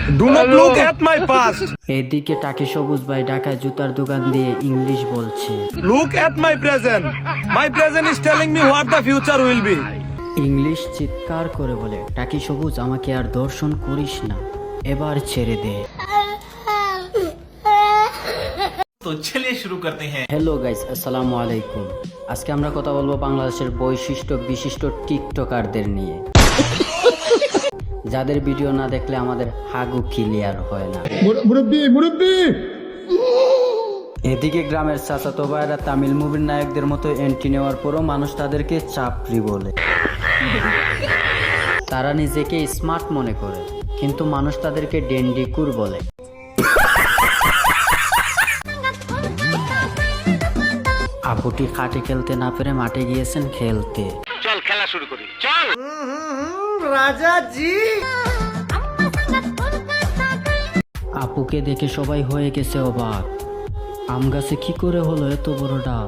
Do not look at my past. এদিকে টাকি সবুজ ভাই ঢাকায় জুতার দোকান দিয়ে ইংলিশ বলছে। Look at my present. My present is telling me what the future will be. English চিৎকার করে বলে, টাকি সবুজ আমাকে আর দর্শন করিস না, এবার ছেড়ে দে। तो चलिए शुरू करते हैं। হ্যালো গাইস, আসসালামু আলাইকুম। আজকে আমরা কথা বলবো বাংলাদেশের বৈশিষ্ট্য বিশিষ্ট টিকটকারদের নিয়ে, যাদের ভিডিও না দেখলে আমাদের হাগু ক্লিয়ার হয় না। এদিকে গ্রামের চাচাতো ভাইরা তামিল মুভির নায়কদের মতো এন্ট্রি নেওয়ার পরও মানুষ তাদেরকে চাপড়ি বলে। তারা নিজেকে স্মার্ট মনে করে, কিন্তু মানুষ তাদেরকে ডেন্ডিকুর বলে। আপুটি খাটে খেলতে না পেরে মাঠে গিয়েছেন খেলতে। চল খেলা শুরু করি, চল। আপুকে দেখে সবাই হয়ে গেছে অবাক, আম গাছে কি করে হলো এত বড় ডাব।